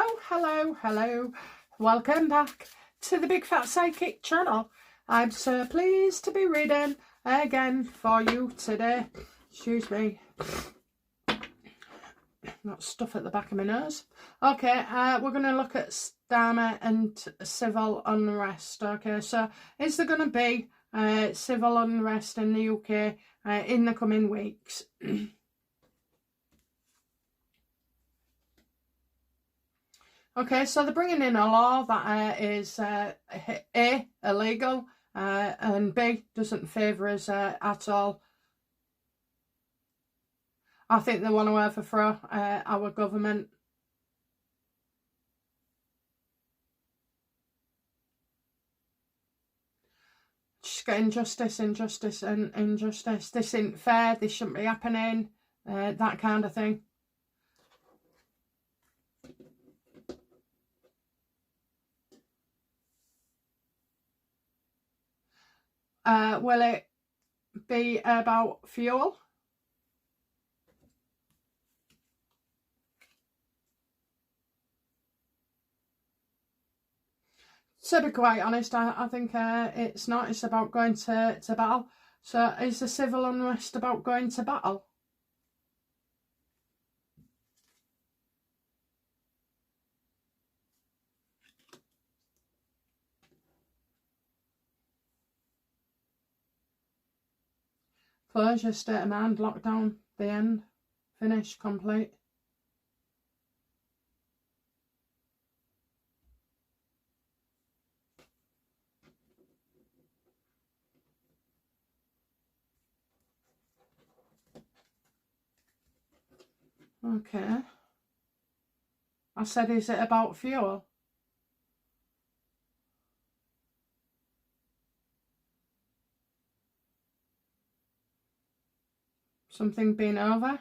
Hello. Welcome back to the Big Fat Psychic channel. I'm so pleased to be reading again for you today. Excuse me. Got stuff at the back of my nose. Okay, we're going to look at Starmer and civil unrest. Okay, so is there going to be civil unrest in the UK in the coming weeks? Okay, so they're bringing in a law that is A, illegal, and B, doesn't favour us at all. I think they want to overthrow our government. Just get injustice. This isn't fair, this shouldn't be happening, that kind of thing. Will it be about fuel? To be quite honest, I think it's not. It's about going to battle. So is the civil unrest about going to battle? Closure, state of mind, lockdown, the end, finish, complete. Okay. I said, is it about fuel? Something being over?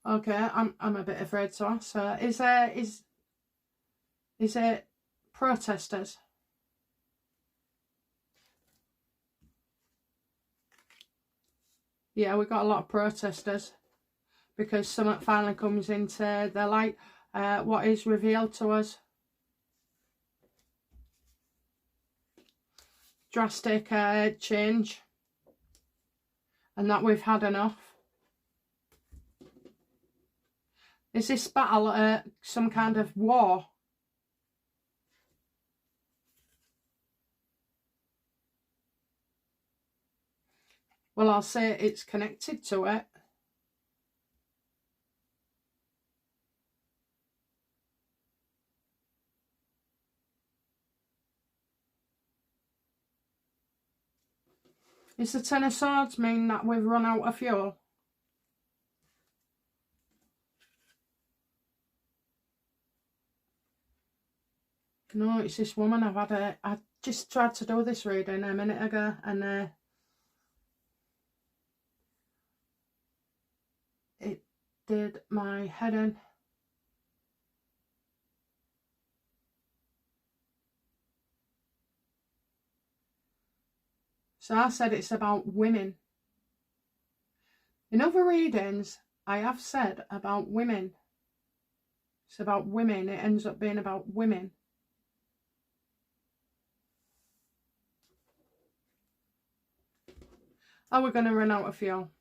Okay, I'm a bit afraid to ask. So is it protesters? Yeah, we got a lot of protesters because something finally comes into the light. What is revealed to us? Drastic change, and that we've had enough. Is this battle some kind of war? Well, I'll say it's connected to it. Is the Ten of Swords mean that we've run out of fuel? No, it's this woman. I just tried to do this reading a minute ago, and it did my head in. So I said it's about women. In other readings, I have said about women. It's about women. It ends up being about women. Are we going to run out of fuel?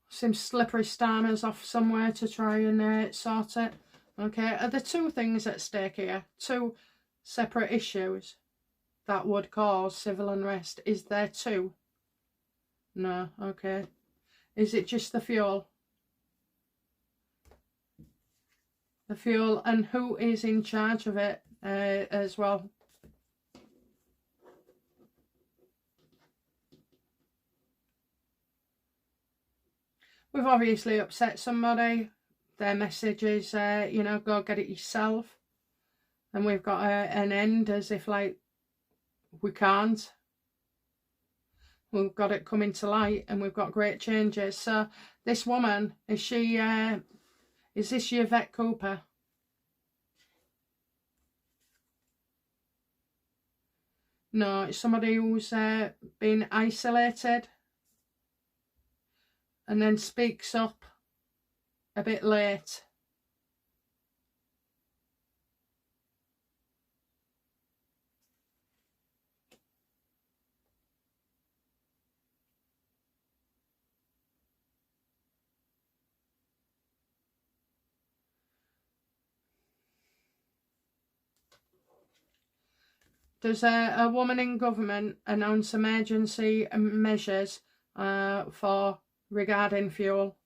Some slippery Starmers off somewhere to try and sort it. Okay, are there two things at stake here? Two separate issues that would cause civil unrest? Is there two? No, okay. Is it just the fuel? The fuel, and who is in charge of it as well? We've obviously upset somebody. Their message is, you know, go get it yourself. And we've got an end as if, like, we can't. we've got it coming to light and we've got great changes. So this woman, is she, is this your Yvette Cooper? No, it's somebody who's been isolated and then speaks up a bit late. Does a woman in government announce emergency measures for regarding fuel?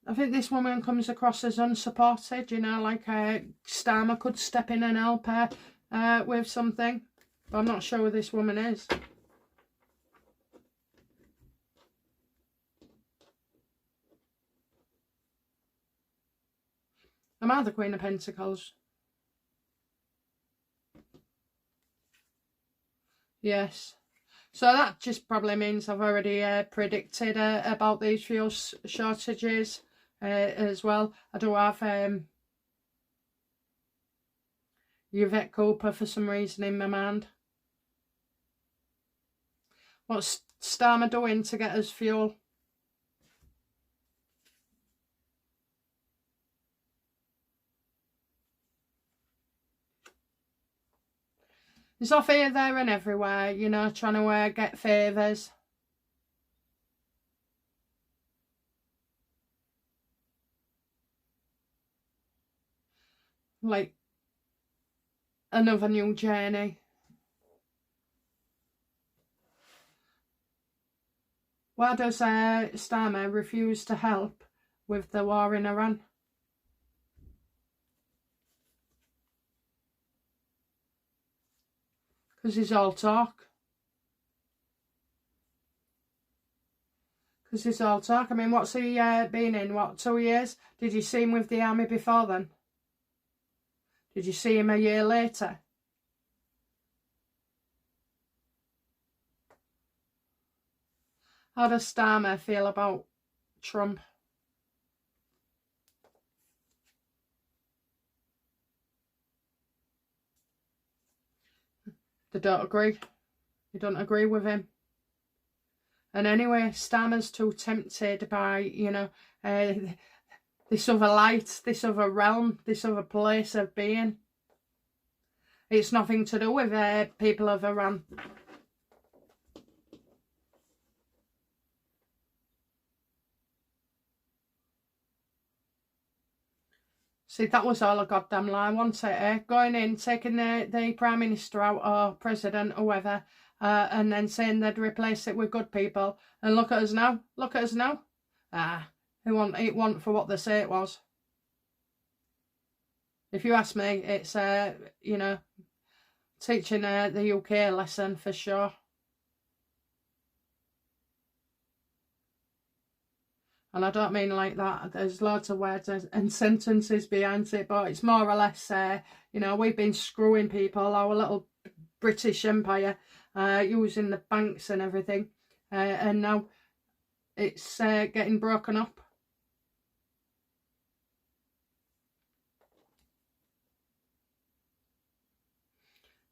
I think this woman comes across as unsupported, you know, like Starmer could step in and help her with something. But I'm not sure who this woman is. Am I the Queen of Pentacles? Yes. So that just probably means I've already predicted about these fuel shortages as well. I do have Yvette Cooper for some reason in my mind. What's Starmer doing to get us fuel? He's off here, there and everywhere, you know, trying to get favours. Like another new journey. Why does Starmer refuse to help with the war in Iran? Because he's all talk. Because he's all talk. I mean, what's he been in? What, 2 years? Did you see him with the army before then? Did you see him a year later? How does Starmer feel about Trump? They don't agree. They don't agree with him. And anyway, Starmer's too tempted by, you know, this other light, this other realm, this other place of being. It's nothing to do with people of Iran. See, that was all a goddamn lie, wasn't it? Going in, taking the Prime Minister out or President or whoever, and then saying they'd replace it with good people. And look at us now. Look at us now. It wasn't for what they say it was. If you ask me, it's, you know, teaching the UK lesson for sure. And I don't mean like that. There's loads of words and sentences behind it, but it's more or less, you know, we've been screwing people, our little British Empire, using the banks and everything. And now it's getting broken up.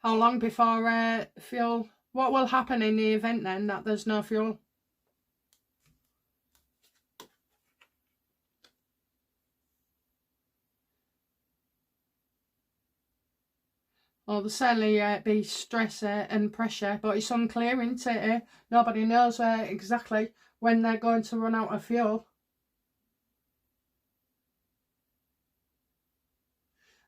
How long before fuel? What will happen in the event then that there's no fuel? Well, there'll certainly be stress and pressure, but it's unclear, isn't it? Nobody knows exactly when they're going to run out of fuel.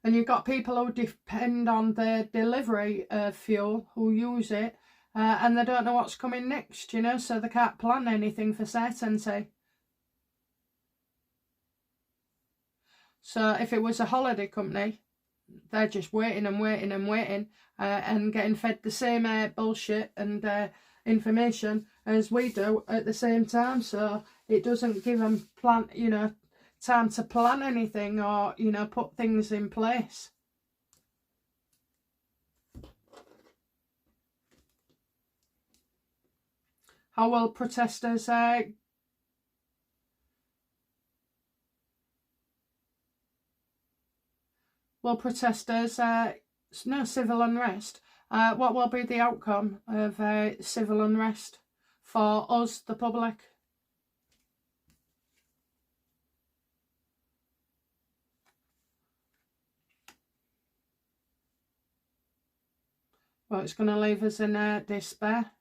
And you've got people who depend on the delivery of fuel, who use it, and they don't know what's coming next, you know, so they can't plan anything for certainty. So if it was a holiday company, they're just waiting and waiting and waiting and getting fed the same bullshit and information as we do at the same time. So it doesn't give them time to plan anything or, put things in place. How will protesters no civil unrest? What will be the outcome of civil unrest for us, the public? Well, it's going to leave us in despair.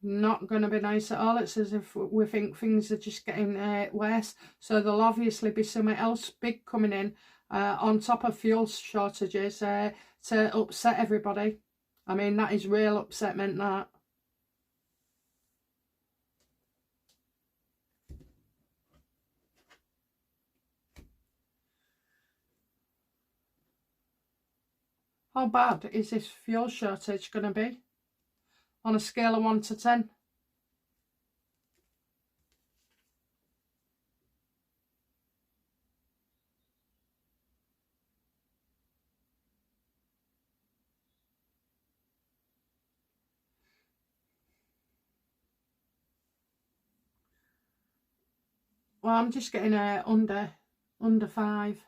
Not going to be nice at all. It's as if we think things are just getting worse. So there'll obviously be something else big coming in on top of fuel shortages to upset everybody. I mean, that is real upsetment, that. How bad is this fuel shortage going to be? On a scale of 1 to 10. Well, I'm just getting under 5.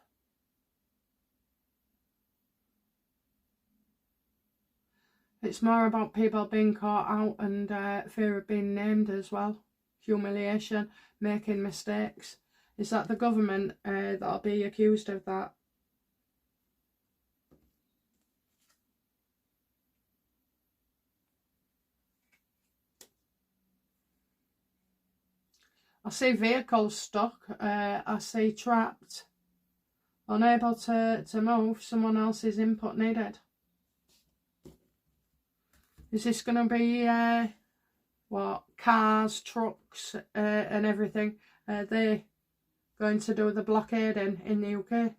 It's more about people being caught out and fear of being named as well. Humiliation, making mistakes. Is that the government that'll be accused of that? I see vehicles stuck. I see trapped. Unable to move. Someone else's input needed. Is this going to be, what, cars, trucks and everything? Are they going to do the blockade in the UK?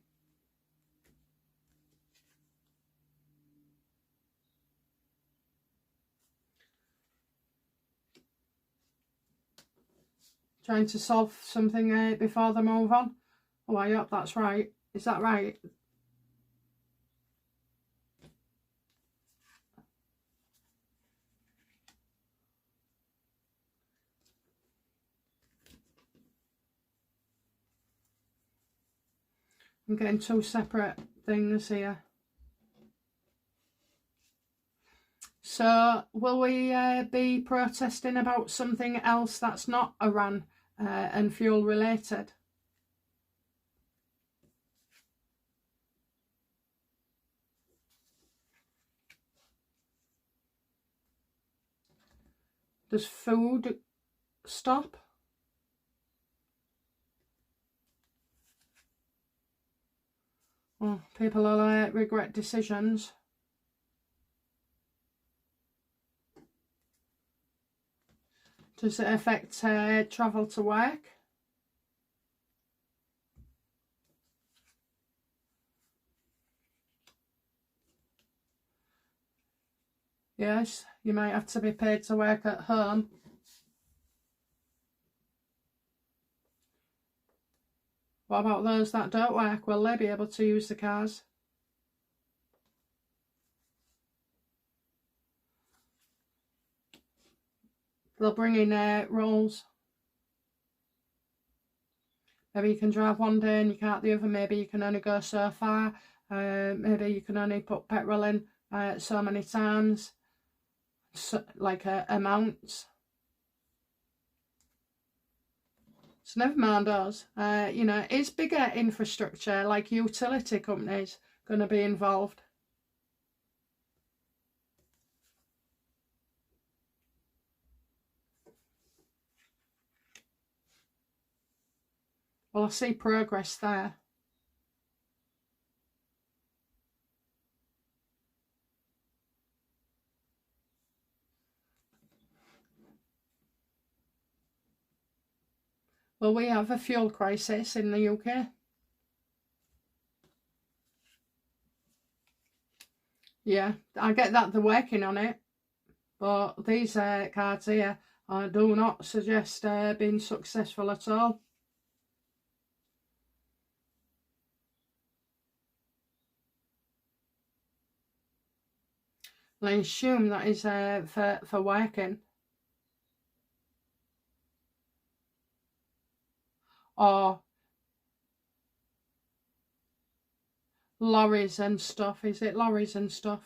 Trying to solve something before they move on? Oh, I hope that's right. Is that right? I'm getting 2 separate things here. So, will we be protesting about something else that's not Iran and fuel related? Does food stop? Oh, people will regret decisions. Does it affect travel to work? Yes, you might have to be paid to work at home. What about those that don't work? Will they be able to use the cars? They'll bring in rules. Maybe you can drive one day and you can't the other. Maybe you can only go so far. Maybe you can only put petrol in so many times. So, like amounts. So never mind us. Is bigger infrastructure like utility companies going to be involved? Well, I see progress there. Well, we have a fuel crisis in the UK. Yeah, I get that they're working on it. But these cards here I do not suggest being successful at all. I assume that is for working. Or lorries and stuff. Is it lorries and stuff?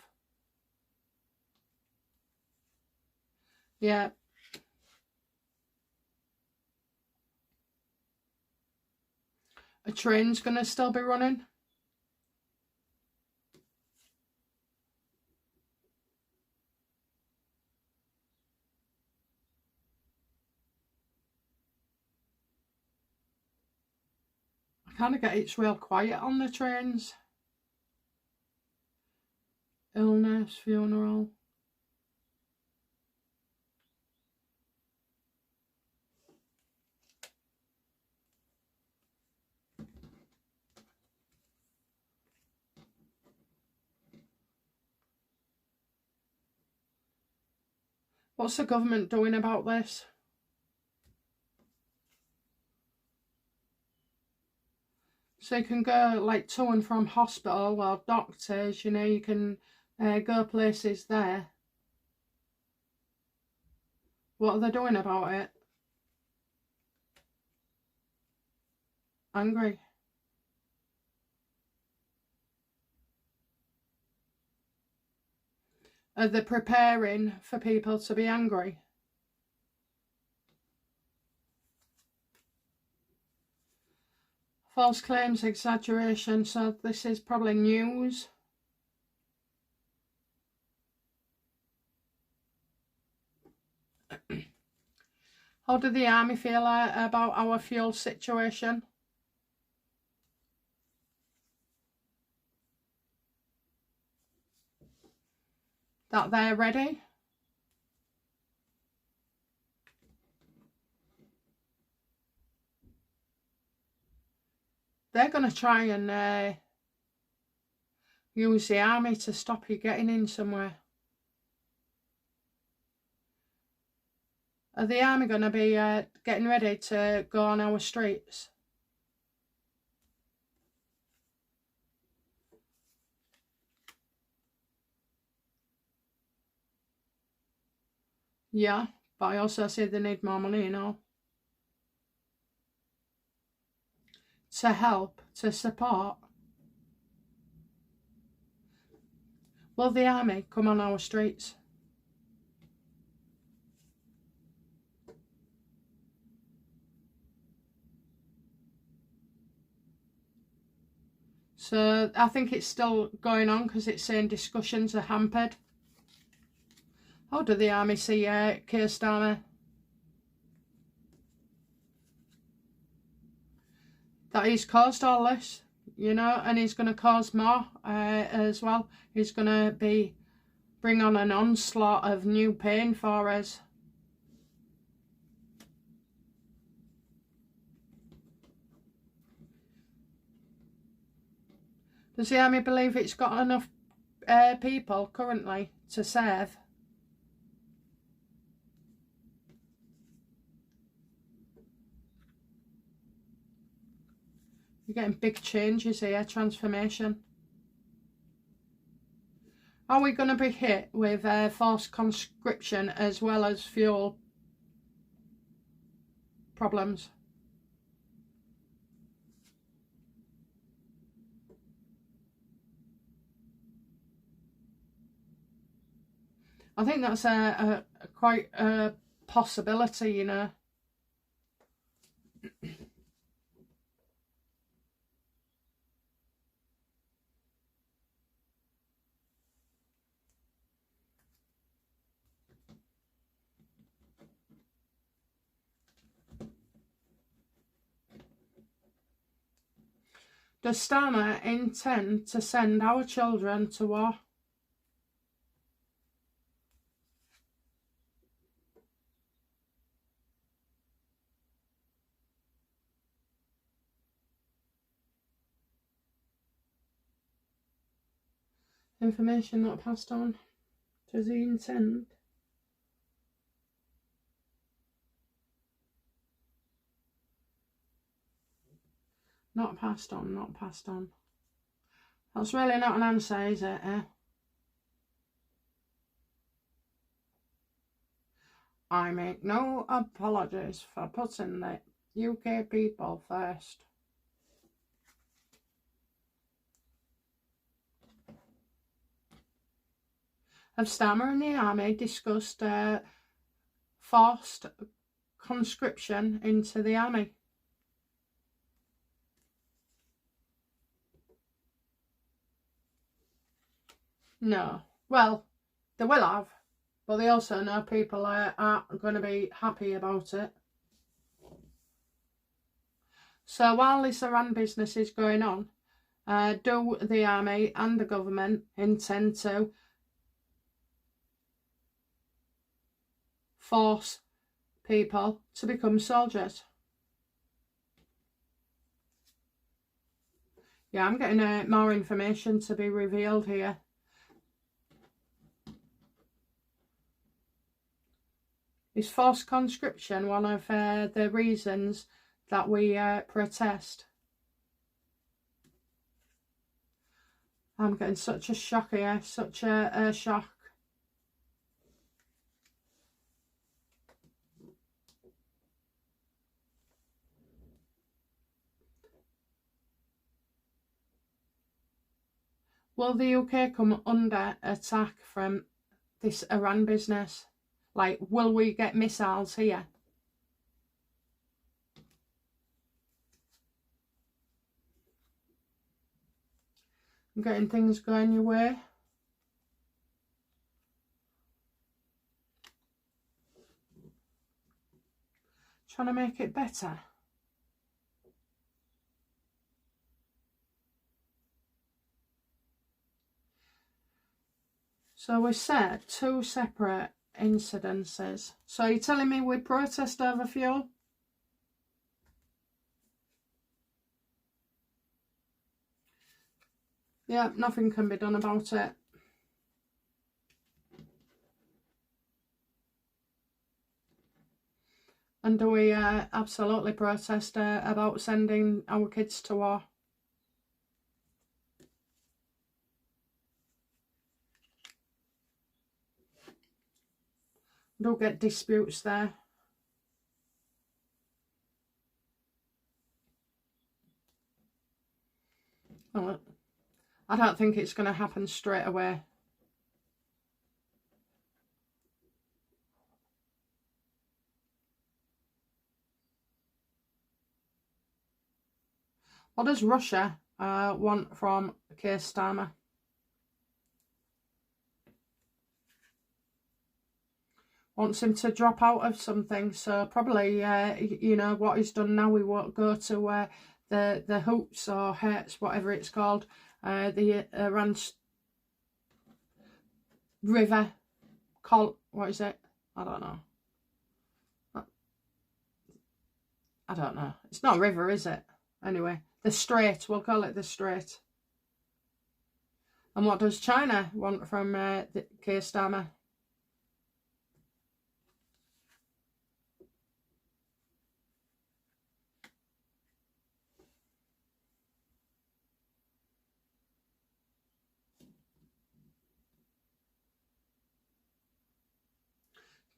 Yeah. A train's going to still be running. I kind of get it's real quiet on the trains. Illness, funeral. What's the government doing about this? So you can go like to and from hospital or doctors, you know, you can go places there. What are they doing about it? Angry. Are they preparing for people to be angry? False claims, exaggeration, so this is probably news. How do the army feel about our fuel situation? That they're ready? They're going to try and use the army to stop you getting in somewhere. Are the army going to be getting ready to go on our streets? Yeah, but I also say they need more money, you know. To help, to support. Will the army come on our streets? So I think it's still going on because it's saying discussions are hampered. How do the army see Keir Starmer? That he's caused all this, you know, and he's going to cause more as well. He's going to bring on an onslaught of new pain for us. Does the army believe it's got enough people currently to serve? You're getting big changes here, transformation. Are we going to be hit with forced conscription as well as fuel problems? I think that's quite a possibility, you know. Does Starmer intend to send our children to war? Information not passed on. Does he intend? Not passed on, not passed on. That's really not an answer, is it, eh? I make no apologies for putting the UK people first. Have Starmer and the army discussed forced conscription into the army? No. Well, they will have, but they also know people aren't going to be happy about it. So while this Iran business is going on, do the army and the government intend to force people to become soldiers? Yeah, I'm getting more information to be revealed here. Is forced conscription one of the reasons that we protest? I'm getting such a shock here, such a shock. Will the UK come under attack from this Iran business? Like, will we get missiles here? I'm getting things going your way. Trying to make it better. So we said 2 separate incidences. So you're telling me we protest over fuel? Yeah, nothing can be done about it. And do we absolutely protest about sending our kids to war? Don't get disputes there. Well, I don't think it's going to happen straight away. What does Russia want from Keir Starmer? Wants him to drop out of something, so probably, you know, what he's done now, we won't go to the hoops or hertz, whatever it's called, the Iran river, what is it? I don't know. I don't know. It's not a river, is it? Anyway, the Strait, we'll call it the Strait. And what does China want from Keir Starmer?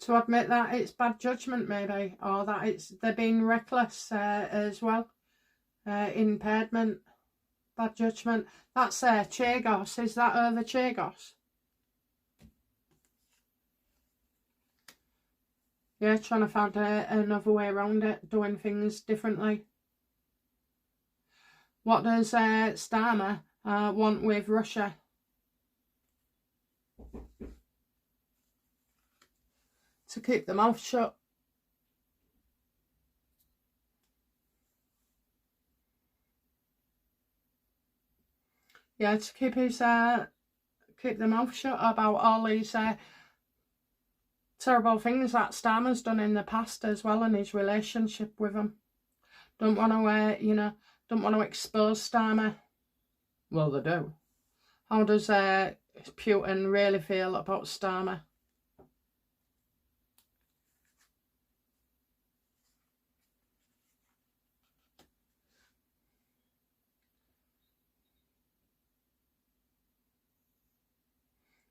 To admit that it's bad judgment, maybe, or that they're being reckless as well. Impairment, bad judgment. That's Chagos. Is that over Chagos? Yeah, trying to find another way around it, doing things differently. What does Starmer want with Russia? To keep the mouth shut. Yeah, to keep his keep the mouth shut about all these terrible things that Starmer's done in the past as well, and his relationship with them. Don't want to, you know, don't want to expose Starmer. Well, they do. How does Putin really feel about Starmer?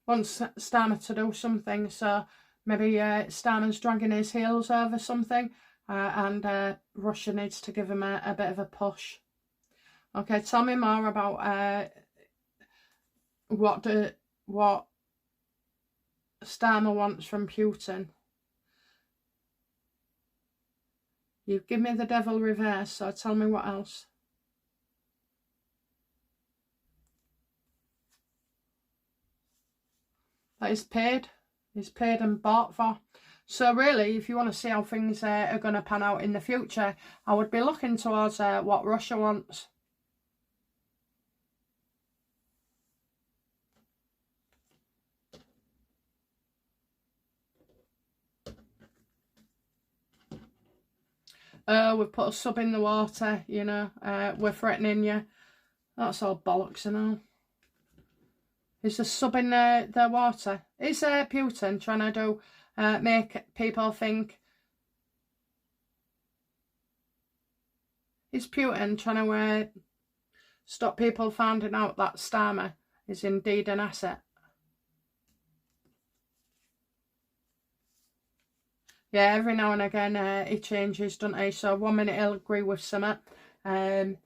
wants Starmer to do something, so maybe Starmer's dragging his heels over something, and Russia needs to give him a bit of a push. Okay, tell me more about what Starmer wants from Putin. You give me the devil reverse, so tell me what else. That is paid. It's paid and bought for. So really, if you want to see how things are going to pan out in the future, I would be looking towards what Russia wants. We've put a sub in the water, you know, we're threatening you. That's all bollocks and all. Is the sub in the water? Is Putin trying to do make people think? Is Putin trying to stop people finding out that Starmer is indeed an asset? Yeah, every now and again he changes, doesn't he? So 1 minute he'll agree with something. I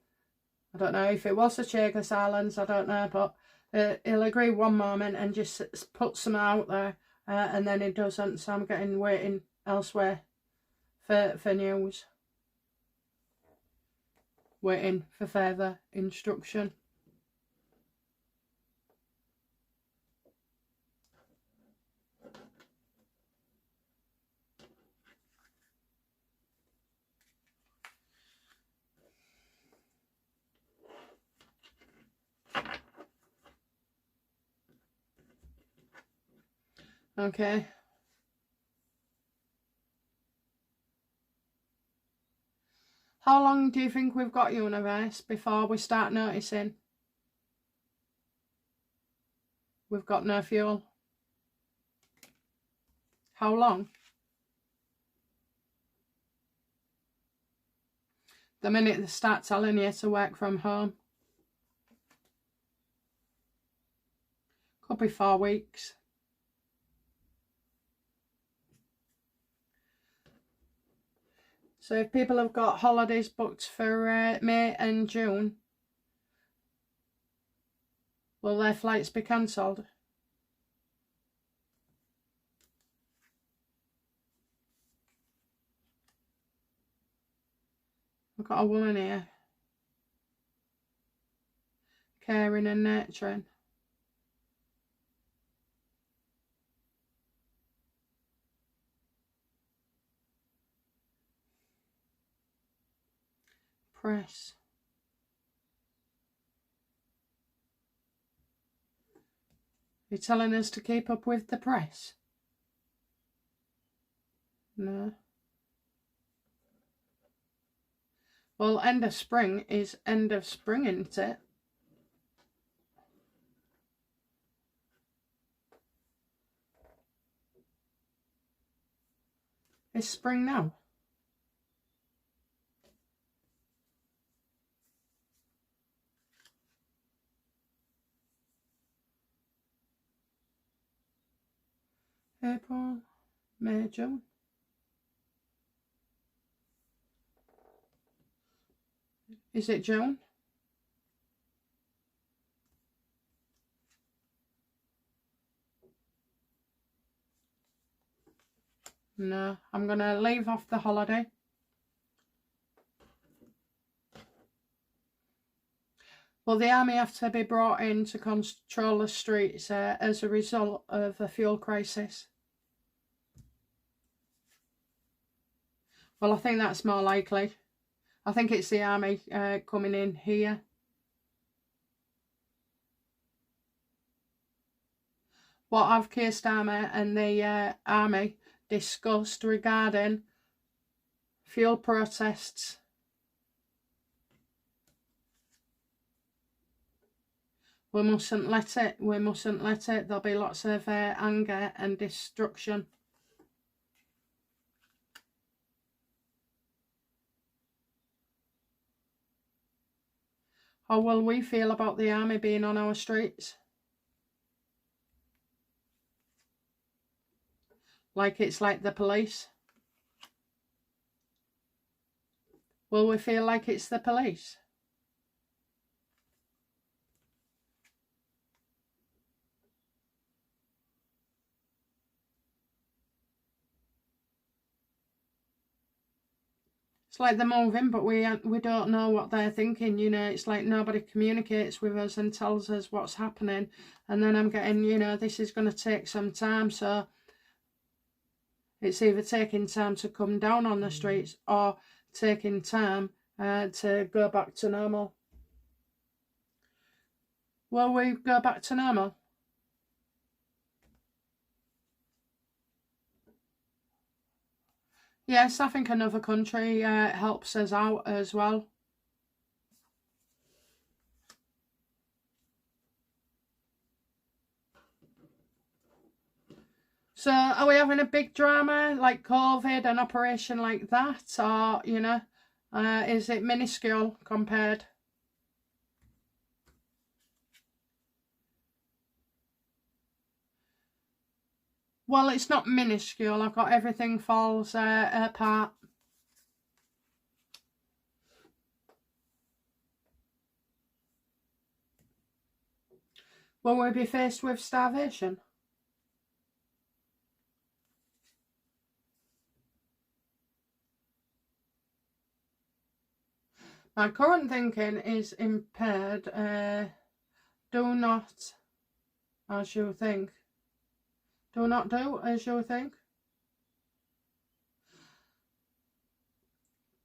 don't know if it was the Chagos Islands, I don't know, but he'll agree one moment and just put some out there, and then he doesn't. So I'm waiting elsewhere for news, waiting for further instruction. Okay. How long do you think we've got, universe, before we start noticing we've got no fuel? How long? The minute they start telling you to work from home. Could be 4 weeks. So if people have got holidays booked for May and June, will their flights be cancelled? I've got a woman here. Caring and nurturing. Press. You're telling us to keep up with the press? No. Well, end of spring is end of spring, isn't it? It's spring now. April, May, June. Is it June? No, I'm going to leave off the holiday. Will the army have to be brought in to control the streets as a result of a fuel crisis? Well, I think that's more likely. I think it's the army coming in here. What have Keir Starmer and the army discussed regarding fuel protests? We mustn't let it. We mustn't let it. There'll be lots of anger and destruction. How will we feel about the army being on our streets? Like it's like the police. Will we feel like it's the police? It's like they're moving, but we don't know what they're thinking, you know. It's like nobody communicates with us and tells us what's happening. And then I'm getting, you know, this is going to take some time. So it's either taking time to come down on the streets or taking time to go back to normal. Will we go back to normal? Yes, I think another country helps us out as well. So are we having a big drama like COVID, an operation like that? Or, you know, is it minuscule compared? Well, it's not minuscule. I've got everything falls apart. Will we be faced with starvation? My current thinking is impaired. Do not as you think. Do not do as you think.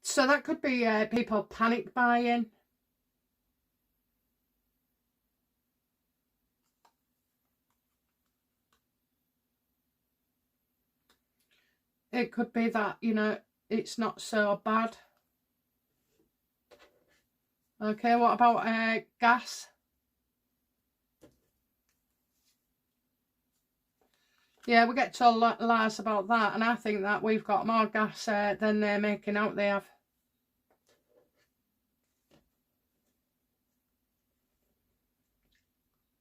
So that could be people panic buying. It could be that, you know, it's not so bad. Okay, what about gas? Yeah, we get told lies about that, and I think that we've got more gas than they're making out they have.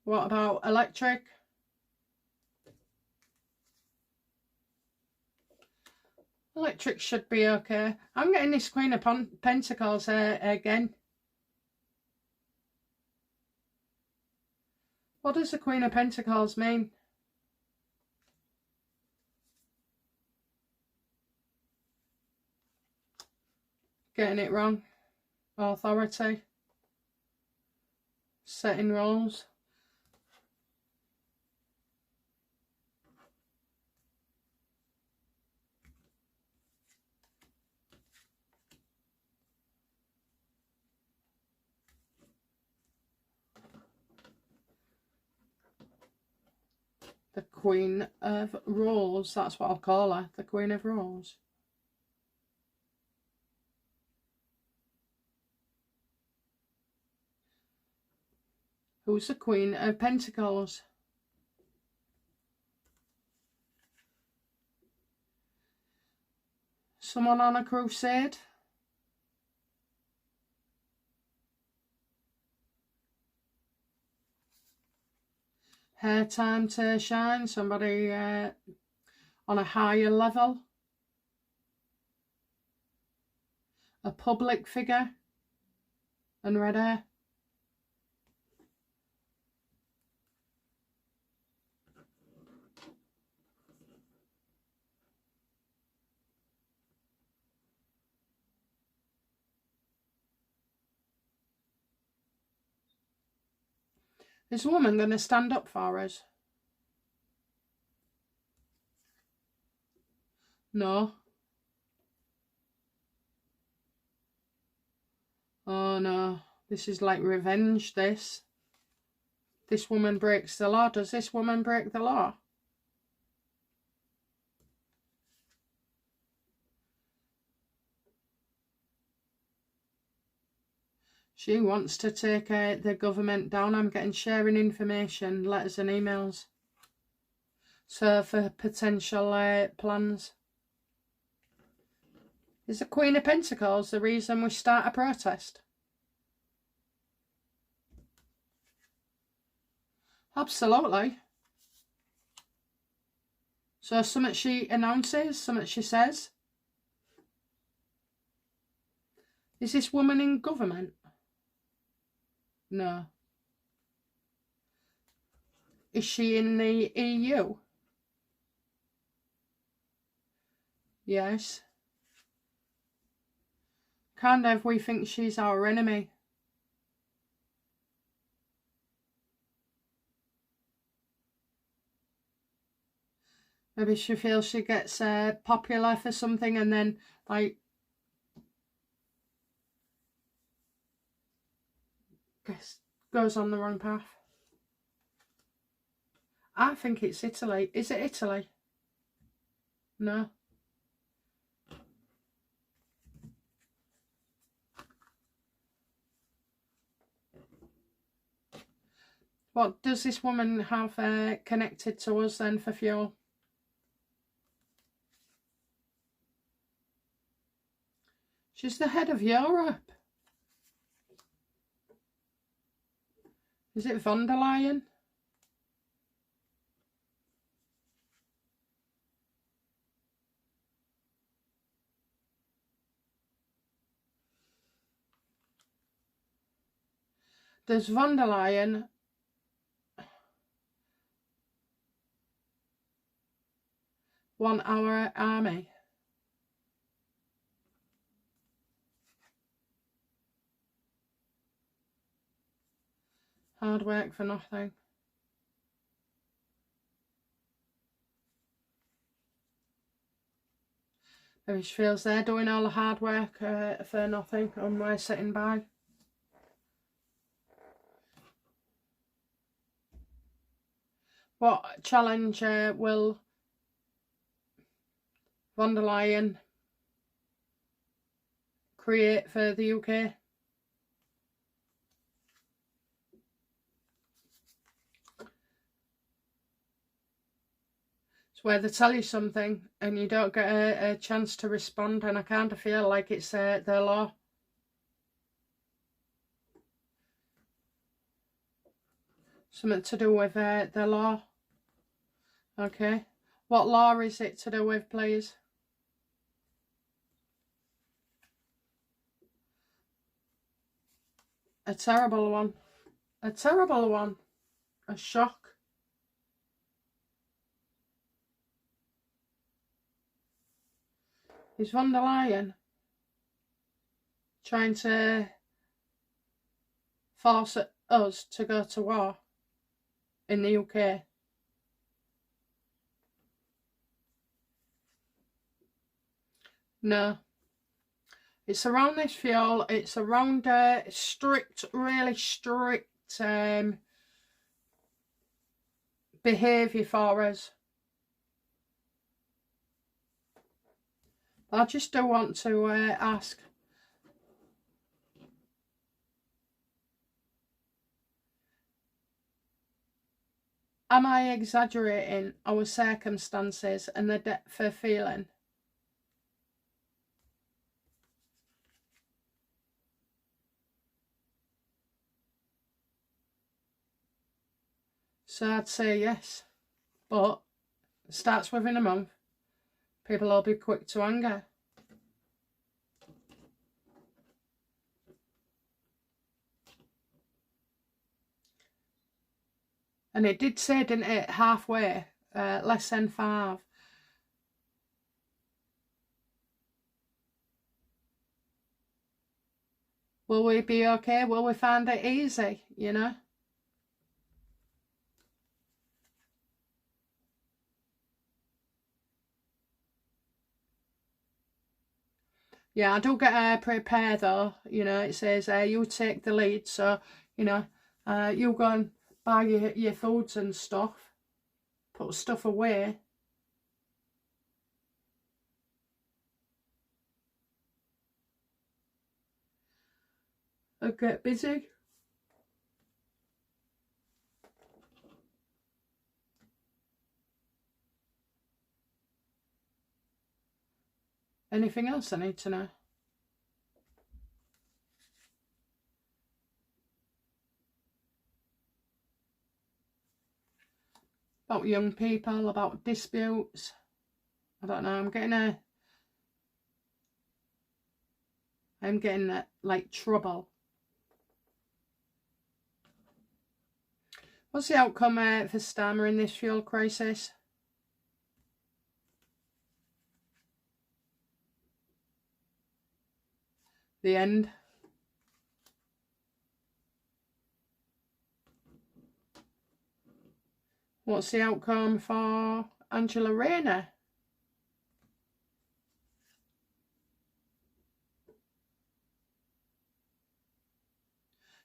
What about electric? Electric should be okay. I'm getting this Queen of Pentacles again. What does the Queen of Pentacles mean? Getting it wrong. Authority. Setting rules. The Queen of Rose. That's what I'll call her. The Queen of Rose. Who's the Queen of Pentacles? Someone on a crusade? Her time to shine. Somebody on a higher level. A public figure. And red hair. Is a woman going to stand up for us? No. Oh no. This is like revenge, this. This woman breaks the law. Does this woman break the law? She wants to take the government down. I'm getting sharing information, letters and emails. So for potential plans. Is the Queen of Pentacles the reason we start a protest? Absolutely. So something she announces, something she says. Is this woman in government? No. Is she in the EU? Yes. Kind of, we think she's our enemy. Maybe she feels she gets popular for something and then, like, goes on the wrong path. I think it's Italy. Is it Italy? No. What does this woman have connected to us then for fuel? She's the head of Europe. Is it von der Leyen? Does von der Leyen want our army? Hard work for nothing. Maybe she feels they're doing all the hard work for nothing and we're sitting by. What challenge will von der Leyen create for the UK? It's where they tell you something and you don't get a chance to respond, and I kind of feel like it's their law. Something to do with their law. Okay. What law is it to do with, please? A terrible one. A terrible one. A shock. Is von der Leyen trying to force us to go to war in the UK? No. It's around this fuel. It's around strict, really strict behaviour for us. I just do want to ask, am I exaggerating our circumstances and the depth of feeling? So I'd say yes, but it starts within a month. People will be quick to anger. And it did say, didn't it, halfway, less than 5. Will we be okay? Will we find it easy, you know? Yeah, I do get prepared though, you know, it says you take the lead, so, you know, you go and buy your foods and stuff, put stuff away. And get busy. Anything else I need to know? About young people, about disputes. I don't know, I'm getting like trouble. What's the outcome for Starmer in this fuel crisis? The end. What's the outcome for Angela Rayner?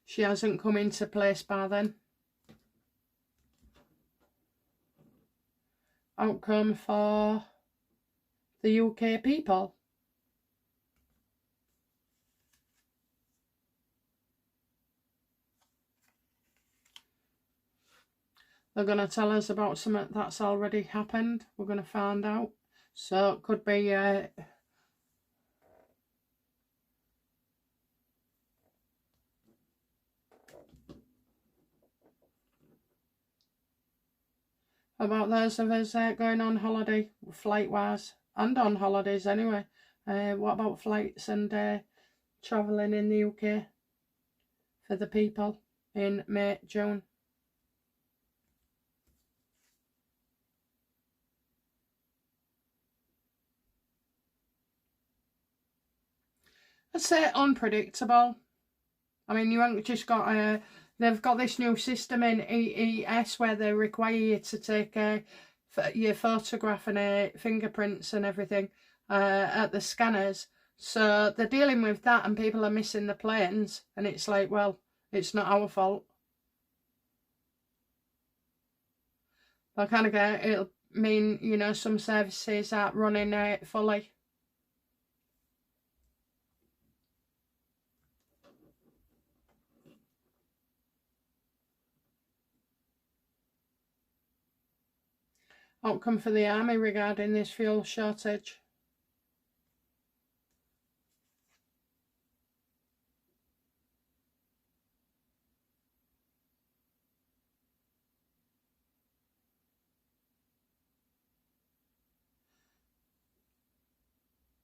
She hasn't come into place by then. Outcome for the UK people. They're going to tell us about something that's already happened. We're going to find out. So it could be about those of us going on holiday, flight-wise, and on holidays anyway. What about flights and travelling in the UK for the people in May, June? I'd say unpredictable. I mean, you haven't just got they've got this new system in EES where they require you to take your photograph and fingerprints and everything at the scanners. So they're dealing with that and people are missing the planes. And it's like, well, it's not our fault. I kind of get it'll mean, you know, some services aren't running fully. Outcome for the army regarding this fuel shortage.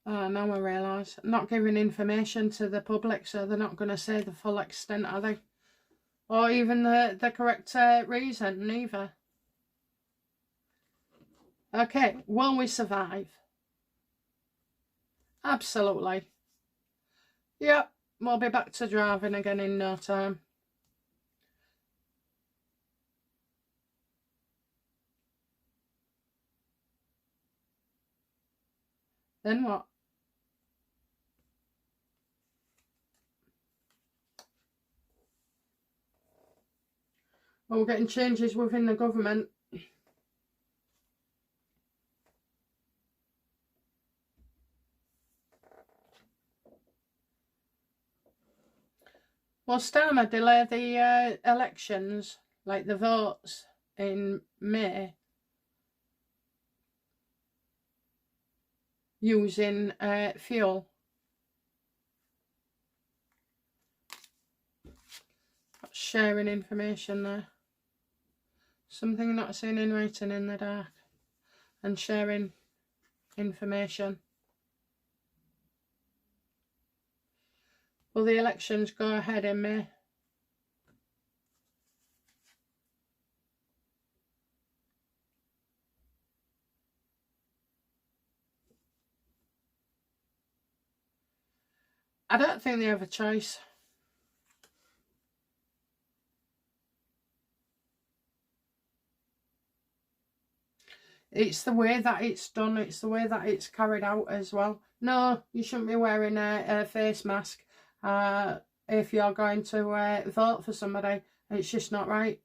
Now I realise. Not giving information to the public, so they're not going to say the full extent, are they? Or even the correct reason, neither. Okay, will we survive? Absolutely. Yep, we'll be back to driving again in no time. Then what? Well, we're getting changes within the government. Well, Starmer delayed the elections, like the votes, in May, using fuel. Sharing information there. Something not seen in writing in the dark. And sharing information. Will the elections go ahead in May? I don't think they have a choice. It's the way that it's done. It's the way that it's carried out as well. No, you shouldn't be wearing a face mask if you're going to vote for somebody. It's just not right.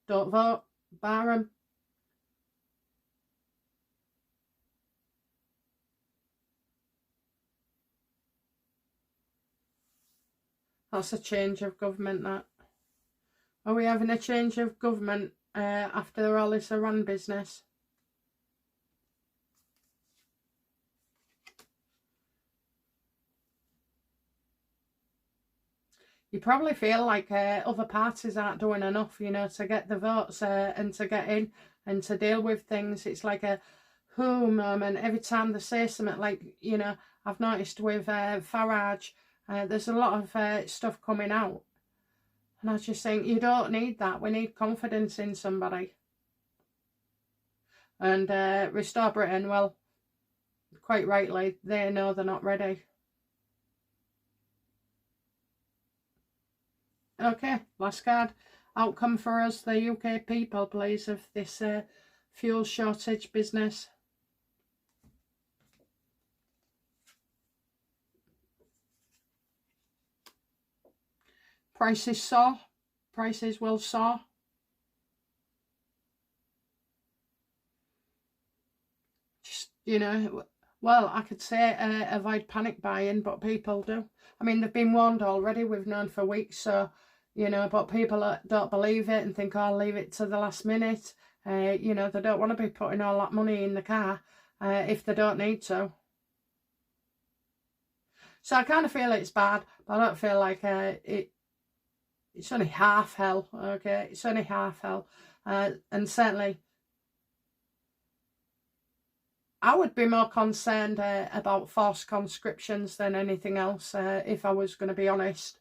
Don't vote. Bar 'em. That's a change of government, that. Are we having a change of government after all this Iran business? You probably feel like other parties aren't doing enough, you know, to get the votes and to get in and to deal with things. It's like a moment every time they say something, like, you know, I've noticed with Farage, there's a lot of stuff coming out, and I just think you don't need that. We need confidence in somebody. And Restore Britain, well, quite rightly, they know they're not ready. Okay, last card. Outcome for us, the UK people, please, of this fuel shortage business. Prices soar. Prices will soar. Just, you know, well, I could say avoid panic buying, but people do. I mean, they've been warned already. We've known for weeks, so, you know, but people don't believe it and think, oh, I'll leave it to the last minute. You know, they don't want to be putting all that money in the car if they don't need to. So I kind of feel it's bad, but I don't feel like it's only half hell, okay? It's only half hell. And certainly, I would be more concerned about forced conscriptions than anything else, if I was going to be honest.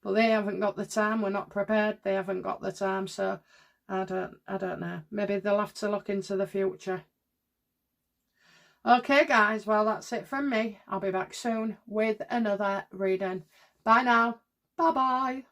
But they haven't got the time. We're not prepared. They haven't got the time. So I don't know. Maybe they'll have to look into the future. Okay, guys. Well, that's it from me. I'll be back soon with another reading. Bye now. Bye-bye.